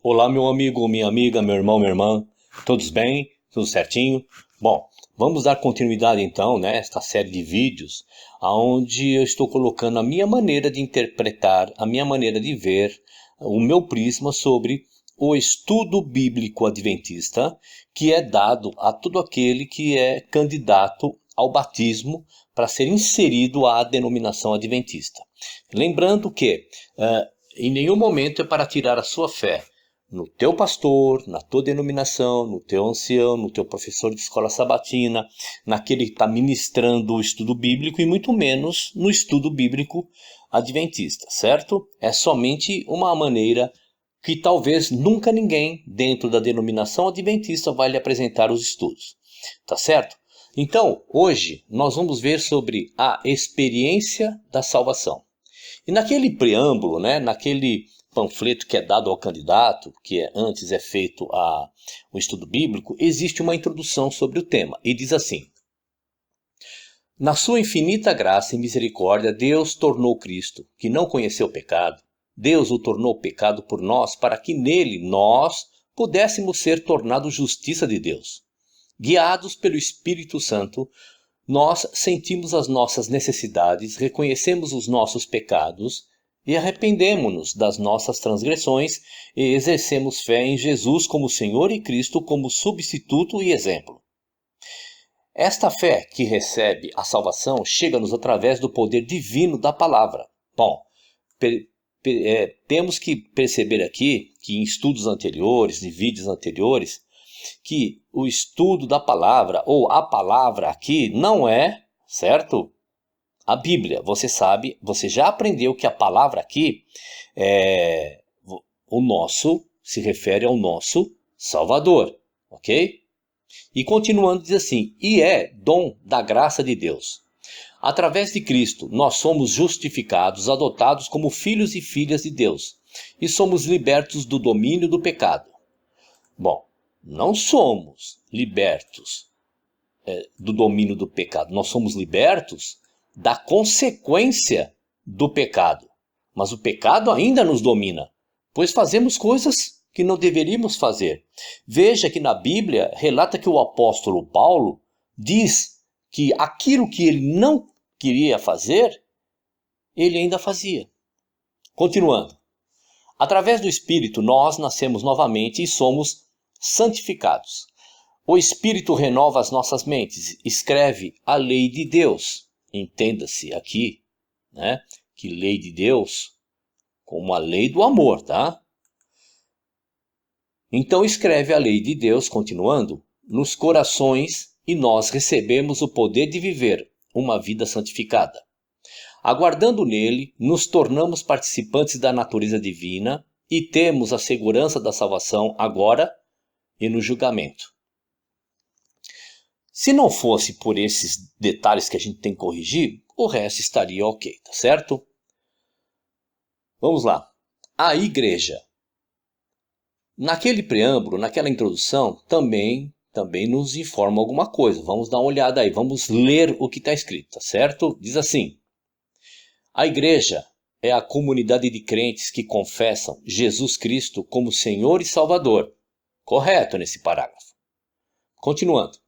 Olá, meu amigo, minha amiga, meu irmão, minha irmã, todos bem? Tudo certinho? Bom, vamos dar continuidade então, né, esta série de vídeos, onde eu estou colocando a minha maneira de interpretar, a minha maneira de ver, o meu prisma sobre o estudo bíblico adventista, que é dado a todo aquele que é candidato ao batismo para ser inserido à denominação adventista. Lembrando que em nenhum momento é para tirar a sua fé no teu pastor, na tua denominação, no teu ancião, no teu professor de escola sabatina, naquele que está ministrando o estudo bíblico e muito menos no estudo bíblico adventista, certo? É somente uma maneira que talvez nunca ninguém dentro da denominação adventista vai lhe apresentar os estudos, tá certo? Então, hoje nós vamos ver sobre a experiência da salvação. E naquele preâmbulo, né, naquele panfleto que é dado ao candidato, que antes é feito o estudo bíblico, existe uma introdução sobre o tema, e diz assim: na sua infinita graça e misericórdia, Deus tornou Cristo, que não conheceu pecado, Deus o tornou pecado por nós, para que nele nós pudéssemos ser tornados justiça de Deus. Guiados pelo Espírito Santo, nós sentimos as nossas necessidades, reconhecemos os nossos pecados e arrependemo-nos das nossas transgressões e exercemos fé em Jesus como Senhor e Cristo como substituto e exemplo. Esta fé que recebe a salvação chega-nos através do poder divino da palavra. Bom, temos que perceber aqui que em estudos anteriores, em vídeos anteriores, que o estudo da palavra, ou a palavra aqui, não é, certo? A Bíblia, você sabe, você já aprendeu que a palavra aqui, se refere ao nosso Salvador, ok? E continuando diz assim, e é dom da graça de Deus. Através de Cristo, nós somos justificados, adotados como filhos e filhas de Deus, e somos libertos do domínio do pecado. Bom, não somos libertos do domínio do pecado, nós somos libertos da consequência do pecado. Mas o pecado ainda nos domina, pois fazemos coisas que não deveríamos fazer. Veja que na Bíblia relata que o apóstolo Paulo diz que aquilo que ele não queria fazer, ele ainda fazia. Continuando. Através do Espírito nós nascemos novamente e somos santificados. O Espírito renova as nossas mentes, escreve a lei de Deus. Entenda-se aqui, né, que lei de Deus como a lei do amor, tá? Então escreve a lei de Deus, continuando, nos corações e nós recebemos o poder de viver uma vida santificada. Aguardando nele, nos tornamos participantes da natureza divina e temos a segurança da salvação agora e no julgamento. Se não fosse por esses detalhes que a gente tem que corrigir, o resto estaria ok, tá certo? Vamos lá. A igreja. Naquele preâmbulo, naquela introdução, também nos informa alguma coisa. Vamos dar uma olhada aí, vamos ler o que está escrito, tá certo? Diz assim: a igreja é a comunidade de crentes que confessam Jesus Cristo como Senhor e Salvador. Correto nesse parágrafo. Continuando.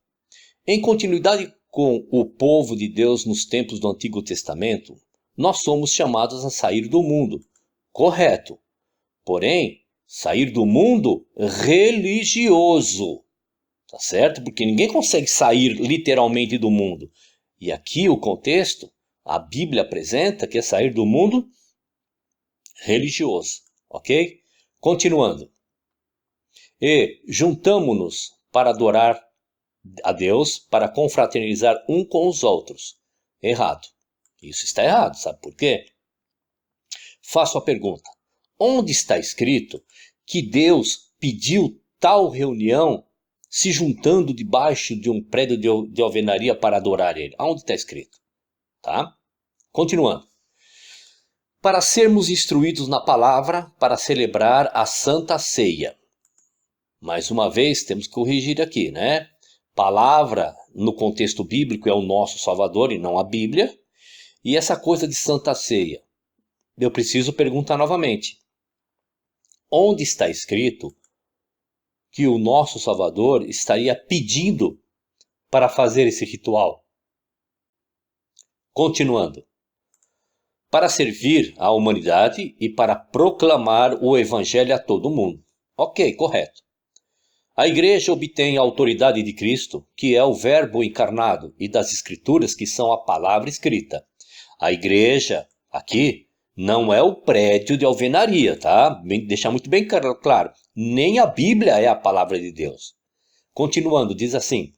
Em continuidade com o povo de Deus nos tempos do Antigo Testamento, nós somos chamados a sair do mundo. Correto. Porém, sair do mundo religioso. Tá certo? Porque ninguém consegue sair literalmente do mundo. E aqui o contexto, a Bíblia apresenta que é sair do mundo religioso. Ok? Continuando. E juntamo-nos para adorar a Deus, para confraternizar um com os outros. Errado. Isso está errado, sabe por quê? Faço a pergunta. Onde está escrito que Deus pediu tal reunião se juntando debaixo de um prédio de alvenaria para adorar Ele? Onde está escrito? Tá? Continuando. Para sermos instruídos na palavra, para celebrar a Santa Ceia. Mais uma vez, temos que corrigir aqui, né? palavra no contexto bíblico é o nosso Salvador e não a Bíblia. E essa coisa de Santa Ceia, eu preciso perguntar novamente. Onde está escrito que o nosso Salvador estaria pedindo para fazer esse ritual? Continuando. Para servir à humanidade e para proclamar o Evangelho a todo mundo. Ok, correto. A igreja obtém a autoridade de Cristo, que é o Verbo encarnado, e das Escrituras, que são a palavra escrita. A igreja, aqui, não é o prédio de alvenaria, tá? Deixar muito bem claro. Nem a Bíblia é a palavra de Deus. Continuando, diz assim.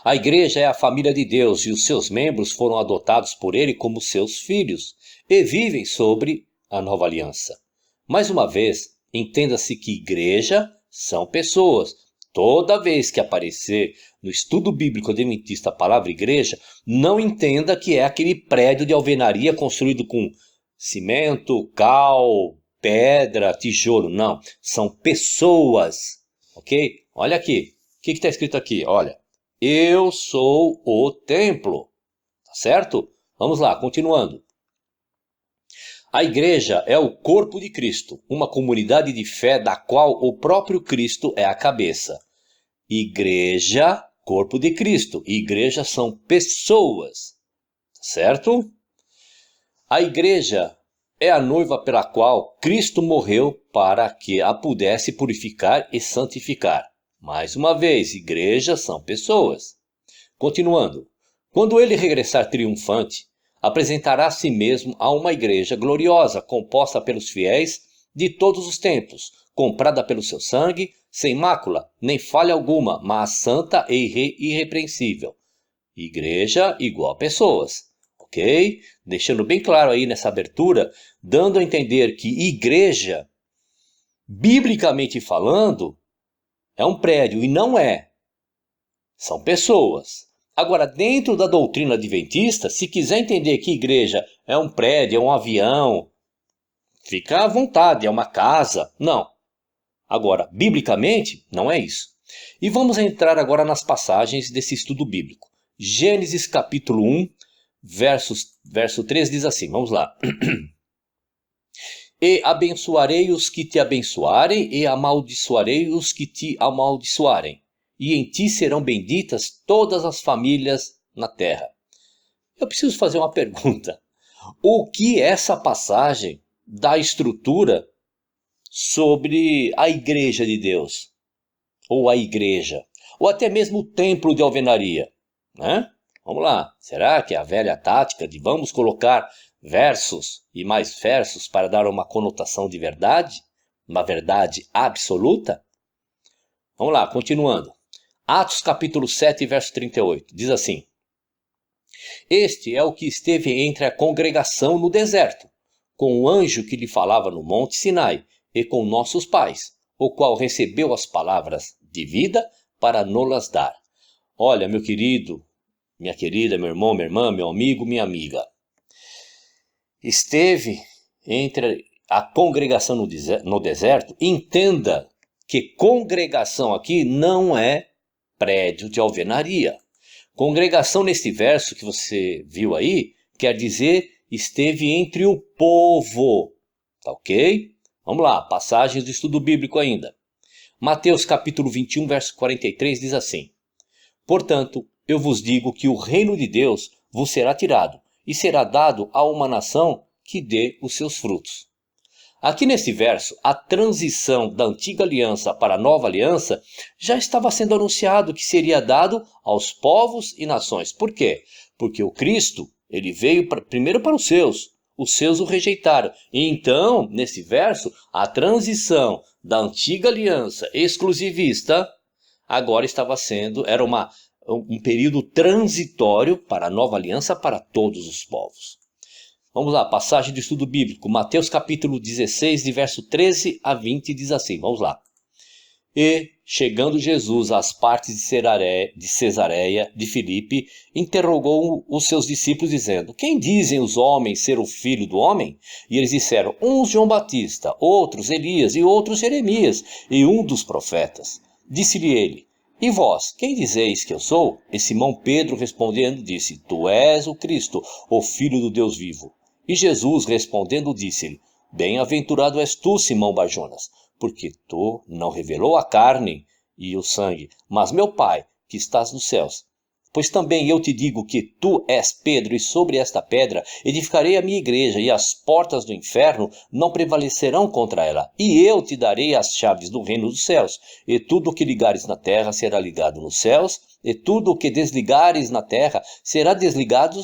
A igreja é a família de Deus e os seus membros foram adotados por ele como seus filhos e vivem sobre a nova aliança. Mais uma vez, entenda-se que igreja são pessoas. Toda vez que aparecer no estudo bíblico adventista a palavra igreja, não entenda que é aquele prédio de alvenaria construído com cimento, cal, pedra, tijolo. Não, são pessoas, ok? Olha aqui, o que está escrito aqui? Olha. Eu sou o templo, tá certo? Vamos lá, continuando. A igreja é o corpo de Cristo, uma comunidade de fé da qual o próprio Cristo é a cabeça. Igreja, corpo de Cristo. Igreja são pessoas, certo? A igreja é a noiva pela qual Cristo morreu para que a pudesse purificar e santificar. Mais uma vez, igrejas são pessoas. Continuando. Quando ele regressar triunfante, apresentará a si mesmo a uma igreja gloriosa, composta pelos fiéis de todos os tempos, comprada pelo seu sangue, sem mácula, nem falha alguma, mas santa e irrepreensível. Igreja igual a pessoas, ok? Deixando bem claro aí nessa abertura, dando a entender que igreja, biblicamente falando, é um prédio e não é. São pessoas. Agora, dentro da doutrina adventista, se quiser entender que igreja é um prédio, é um avião, fica à vontade, é uma casa. Não. Agora, biblicamente, não é isso. E vamos entrar agora nas passagens desse estudo bíblico. Gênesis capítulo 1, verso 3 diz assim, vamos lá. E abençoarei os que te abençoarem, e amaldiçoarei os que te amaldiçoarem. E em ti serão benditas todas as famílias na terra. Eu preciso fazer uma pergunta. O que essa passagem dá estrutura sobre a igreja de Deus? Ou a igreja? Ou até mesmo o templo de alvenaria? Né? Vamos lá. Será que é a velha tática de vamos colocar versos e mais versos para dar uma conotação de verdade? Uma verdade absoluta? Vamos lá, continuando. Atos capítulo 7, verso 38, diz assim. Este é o que esteve entre a congregação no deserto, com o anjo que lhe falava no monte Sinai, e com nossos pais, o qual recebeu as palavras de vida para nos-las dar. Olha, meu querido, minha querida, meu irmão, minha irmã, meu amigo, minha amiga. Esteve entre a congregação no deserto. Entenda que congregação aqui não é prédio de alvenaria. Congregação nesse verso que você viu aí, quer dizer esteve entre o povo. Tá ok? Vamos lá, passagens do estudo bíblico ainda. Mateus capítulo 21, verso 43 diz assim. Portanto, eu vos digo que o reino de Deus vos será tirado e será dado a uma nação que dê os seus frutos. Aqui nesse verso, a transição da antiga aliança para a nova aliança já estava sendo anunciado que seria dado aos povos e nações. Por quê? Porque o Cristo, ele veio primeiro para os seus o rejeitaram. E então, nesse verso, a transição da antiga aliança exclusivista agora era um período transitório para a nova aliança para todos os povos. Vamos lá, passagem do estudo bíblico, Mateus capítulo 16, de verso 13 a 20, diz assim, vamos lá. E, chegando Jesus às partes de Cesareia de Filipe, interrogou os seus discípulos, dizendo, quem dizem os homens ser o filho do homem? E eles disseram, uns João Batista, outros Elias e outros Jeremias e um dos profetas. Disse-lhe ele, E vós, quem dizeis que eu sou? E Simão Pedro respondendo disse, Tu és o Cristo, o Filho do Deus vivo. E Jesus respondendo disse-lhe, Bem-aventurado és tu, Simão Barjonas, porque tu não revelou a carne e o sangue, mas meu Pai, que estás nos céus. Pois também eu te digo que tu és Pedro, e sobre esta pedra edificarei a minha igreja, e as portas do inferno não prevalecerão contra ela. E eu te darei as chaves do reino dos céus. E tudo o que ligares na terra será ligado nos céus, e tudo o que desligares na terra será desligado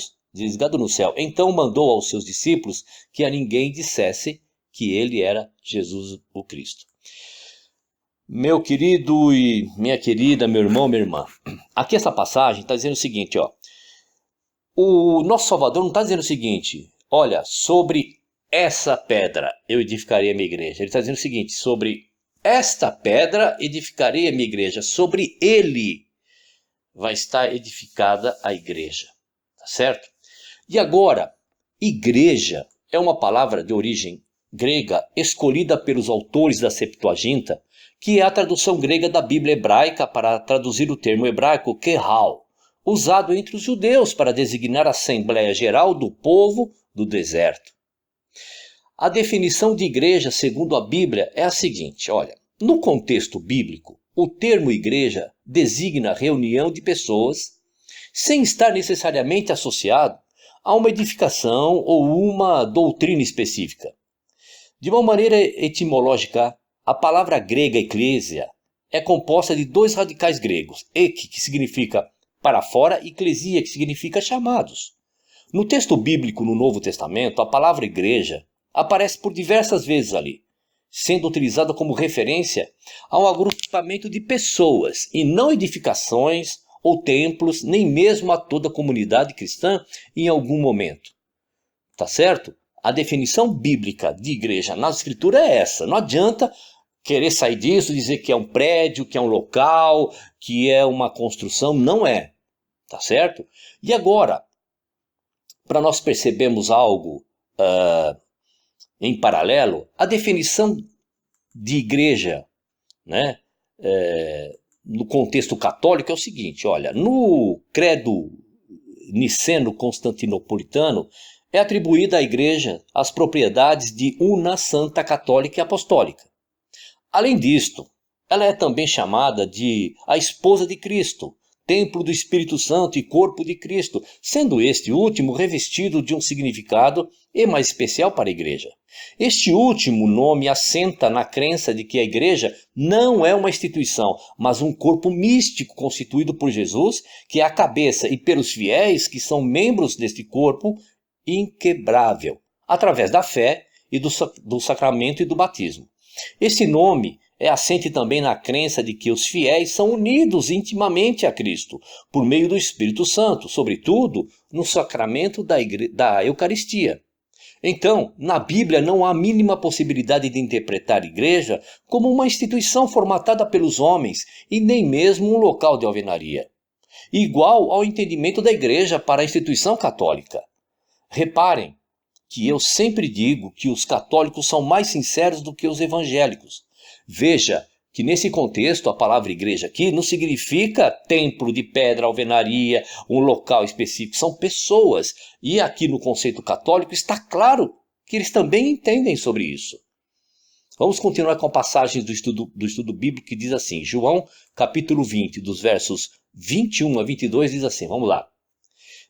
no céu. Então mandou aos seus discípulos que a ninguém dissesse que ele era Jesus o Cristo. Meu querido e minha querida, meu irmão, minha irmã, aqui essa passagem está dizendo o seguinte, ó. O nosso Salvador não está dizendo o seguinte, olha, sobre essa pedra eu edificarei a minha igreja. Ele está dizendo o seguinte, sobre esta pedra edificarei a minha igreja, sobre ele vai estar edificada a igreja, tá certo? E agora, igreja é uma palavra de origem grega escolhida pelos autores da Septuaginta, que é a tradução grega da Bíblia hebraica para traduzir o termo hebraico Kehal, usado entre os judeus para designar a Assembleia Geral do povo do deserto. A definição de igreja, segundo a Bíblia, é a seguinte, olha, no contexto bíblico, o termo igreja designa reunião de pessoas sem estar necessariamente associado a uma edificação ou uma doutrina específica. De uma maneira etimológica, a palavra grega eclésia é composta de dois radicais gregos, ek, que significa para fora, e eclesia, que significa chamados. No texto bíblico no Novo Testamento, a palavra igreja aparece por diversas vezes ali, sendo utilizada como referência a um agrupamento de pessoas e não edificações ou templos, nem mesmo a toda a comunidade cristã em algum momento. Tá certo? A definição bíblica de igreja na Escritura é essa. Não adianta querer sair disso, dizer que é um prédio, que é um local, que é uma construção. Não é. Tá certo? E agora, para nós percebermos algo em paralelo, a definição de igreja, né, no contexto católico é o seguinte, olha, no credo niceno-constantinopolitano é atribuída à igreja as propriedades de una santa católica e apostólica. Além disto, ela é também chamada de a esposa de Cristo, templo do Espírito Santo e corpo de Cristo, sendo este último revestido de um significado e mais especial para a igreja. Este último nome assenta na crença de que a igreja não é uma instituição, mas um corpo místico constituído por Jesus, que é a cabeça, e pelos fiéis que são membros deste corpo inquebrável, através da fé e do sacramento e do batismo. Esse nome é assente também na crença de que os fiéis são unidos intimamente a Cristo, por meio do Espírito Santo, sobretudo no sacramento da Eucaristia. Então, na Bíblia não há a mínima possibilidade de interpretar a igreja como uma instituição formatada pelos homens e nem mesmo um local de alvenaria. Igual ao entendimento da igreja para a instituição católica. Reparem que eu sempre digo que os católicos são mais sinceros do que os evangélicos. Veja que nesse contexto a palavra igreja aqui não significa templo de pedra, alvenaria, um local específico, são pessoas. E aqui no conceito católico está claro que eles também entendem sobre isso. Vamos continuar com passagens do estudo bíblico que diz assim, João capítulo 20, dos versos 21 a 22 diz assim, vamos lá.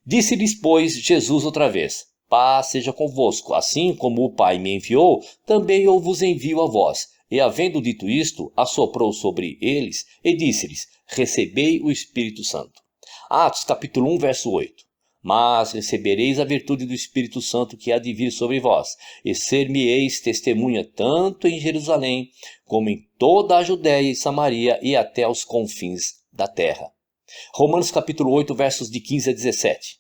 Disse-lhes, pois, Jesus outra vez, paz seja convosco, assim como o Pai me enviou, também eu vos envio a vós. E havendo dito isto, assoprou sobre eles e disse-lhes, recebei o Espírito Santo. Atos capítulo 1, verso 8. Mas recebereis a virtude do Espírito Santo que há de vir sobre vós, e ser-me-eis testemunha tanto em Jerusalém, como em toda a Judéia e Samaria e até aos confins da terra. Romanos capítulo 8, versos de 15 a 17.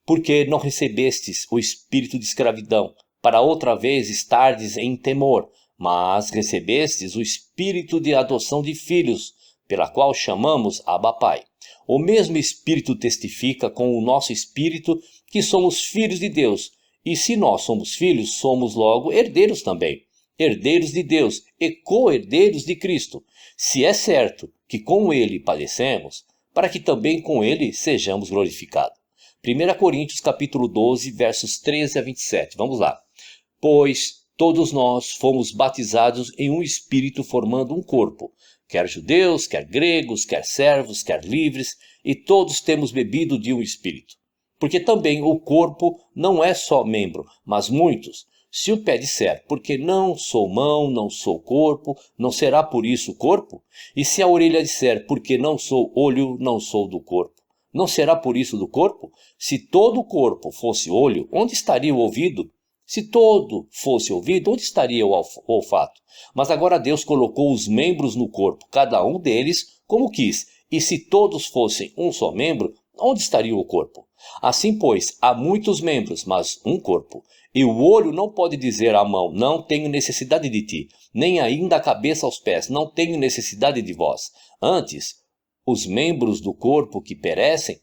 Porque não recebestes o espírito de escravidão, para outra vez estardes em temor, mas recebestes o espírito de adoção de filhos, pela qual chamamos Abba Pai. O mesmo Espírito testifica com o nosso espírito que somos filhos de Deus, e se nós somos filhos, somos logo herdeiros também, herdeiros de Deus e co-herdeiros de Cristo, se é certo que com ele padecemos, para que também com ele sejamos glorificados. 1 Coríntios capítulo 12, versos 13 a 27. Vamos lá. Pois todos nós fomos batizados em um espírito formando um corpo, quer judeus, quer gregos, quer servos, quer livres, e todos temos bebido de um espírito. Porque também o corpo não é só membro, mas muitos. Se o pé disser, porque não sou mão, não sou corpo, não será por isso corpo? E se a orelha disser, porque não sou olho, não sou do corpo, não será por isso do corpo? Se todo o corpo fosse olho, onde estaria o ouvido? Se todo fosse ouvido, onde estaria o olfato? Mas agora Deus colocou os membros no corpo, cada um deles como quis. E se todos fossem um só membro, onde estaria o corpo? Assim, pois, há muitos membros, mas um corpo. E o olho não pode dizer à mão, não tenho necessidade de ti, nem ainda a cabeça aos pés, não tenho necessidade de vós. Antes, os membros do corpo que parecem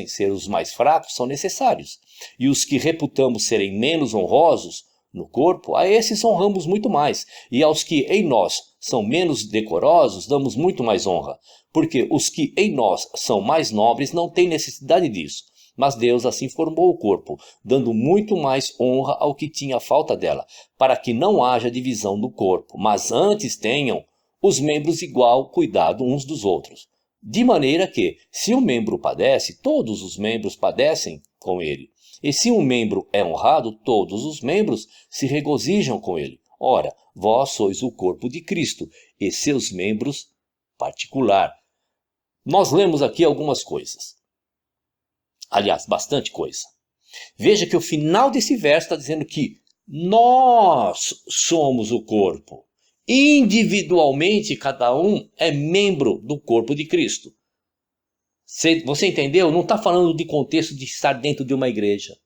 ser os mais fracos, são necessários. E os que reputamos serem menos honrosos no corpo, a esses honramos muito mais. E aos que em nós são menos decorosos, damos muito mais honra. Porque os que em nós são mais nobres não têm necessidade disso. Mas Deus assim formou o corpo, dando muito mais honra ao que tinha falta dela, para que não haja divisão do corpo, mas antes tenham os membros igual cuidado uns dos outros. De maneira que, se um membro padece, todos os membros padecem com ele. E se um membro é honrado, todos os membros se regozijam com ele. Ora, vós sois o corpo de Cristo, e seus membros particular. Nós lemos aqui algumas coisas. Aliás, bastante coisa. Veja que o final desse verso está dizendo que nós somos o corpo. Individualmente, cada um é membro do corpo de Cristo. Você entendeu? Não está falando de contexto de estar dentro de uma igreja,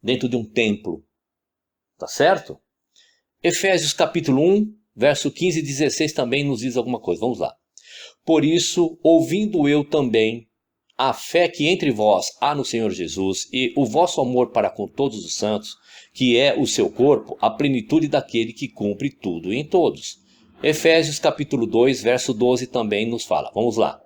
dentro de um templo. Tá certo? Efésios capítulo 1, verso 15 e 16 também nos diz alguma coisa. Vamos lá. Por isso, ouvindo eu também a fé que entre vós há no Senhor Jesus e o vosso amor para com todos os santos, que é o seu corpo, a plenitude daquele que cumpre tudo em todos. Efésios capítulo 2, verso 12 também nos fala. Vamos lá.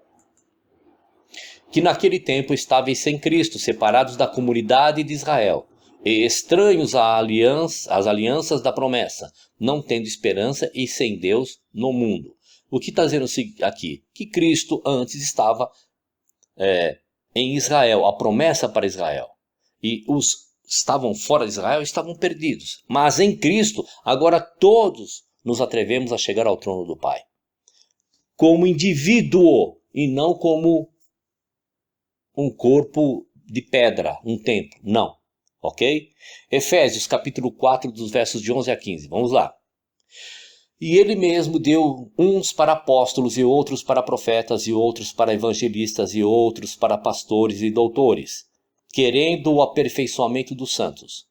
Que naquele tempo estáveis sem Cristo, separados da comunidade de Israel, e estranhos às alianças da promessa, não tendo esperança e sem Deus no mundo. O que está dizendo aqui? Que Cristo antes estava em Israel, a promessa para Israel. E os estavam fora de Israel estavam perdidos. Mas em Cristo, agora todos nos atrevemos a chegar ao trono do Pai. Como indivíduo e não como um corpo de pedra, um templo. Não. Ok? Efésios capítulo 4, dos versos de 11 a 15. Vamos lá. E ele mesmo deu uns para apóstolos, e outros para profetas, e outros para evangelistas, e outros para pastores e doutores, querendo o aperfeiçoamento dos santos,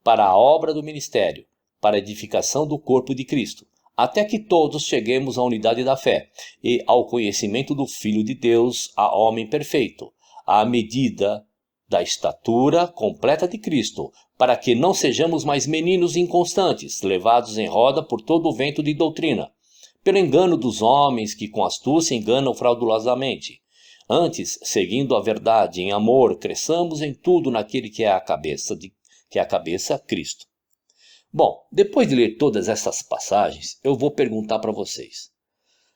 para a obra do ministério, para a edificação do corpo de Cristo, até que todos cheguemos à unidade da fé, e ao conhecimento do Filho de Deus, a homem perfeito, à medida da estatura completa de Cristo, para que não sejamos mais meninos inconstantes, levados em roda por todo o vento de doutrina, pelo engano dos homens que com astúcia enganam fraudulosamente. Antes, seguindo a verdade em amor, cresçamos em tudo naquele que é a cabeça, Cristo. Bom, depois de ler todas essas passagens, eu vou perguntar para vocês.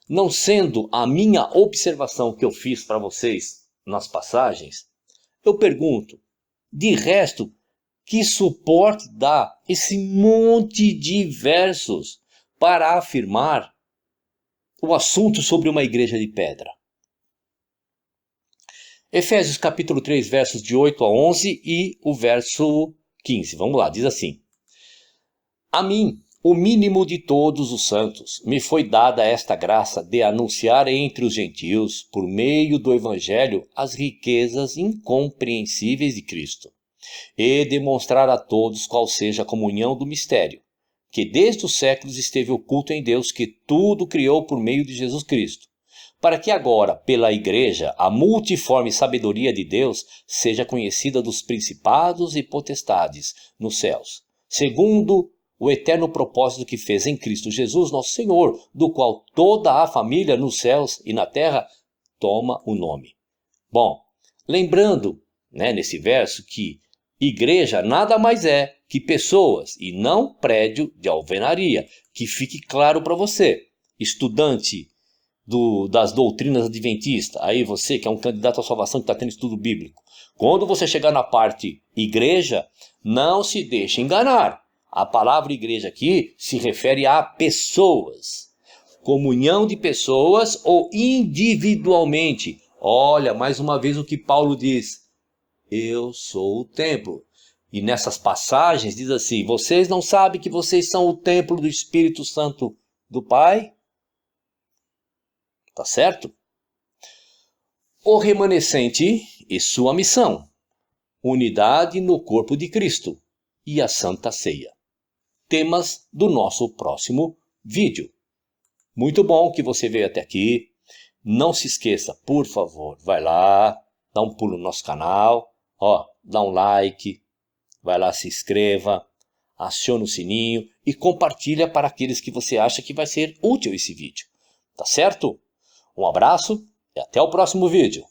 Não sendo a minha observação que eu fiz para vocês nas passagens, eu pergunto, de resto, que suporte dá esse monte de versos para afirmar o assunto sobre uma igreja de pedra? Efésios capítulo 3, versos de 8 a 11 e o verso 15. Vamos lá, diz assim. A mim, o mínimo de todos os santos, me foi dada esta graça de anunciar entre os gentios, por meio do evangelho, as riquezas incompreensíveis de Cristo, e demonstrar a todos qual seja a comunhão do mistério, que desde os séculos esteve oculto em Deus, que tudo criou por meio de Jesus Cristo, para que agora, pela igreja, a multiforme sabedoria de Deus seja conhecida dos principados e potestades nos céus, segundo o eterno propósito que fez em Cristo Jesus, nosso Senhor, do qual toda a família nos céus e na terra toma o nome. Bom, lembrando, nesse verso que igreja nada mais é que pessoas e não prédio de alvenaria. Que fique claro para você, estudante das doutrinas adventistas, aí você que é um candidato à salvação que está tendo estudo bíblico. Quando você chegar na parte igreja, não se deixe enganar. A palavra igreja aqui se refere a pessoas. Comunhão de pessoas ou individualmente. Olha, mais uma vez o que Paulo diz. Eu sou o templo. E nessas passagens diz assim, vocês não sabem que vocês são o templo do Espírito Santo do Pai? Tá certo? O remanescente e sua missão. Unidade no corpo de Cristo e a Santa Ceia. Temas do nosso próximo vídeo. Muito bom que você veio até aqui. Não se esqueça, por favor, vai lá, dá um pulo no nosso canal, dá um like, vai lá, se inscreva, aciona o sininho e compartilha para aqueles que você acha que vai ser útil esse vídeo. Tá certo? Um abraço e até o próximo vídeo.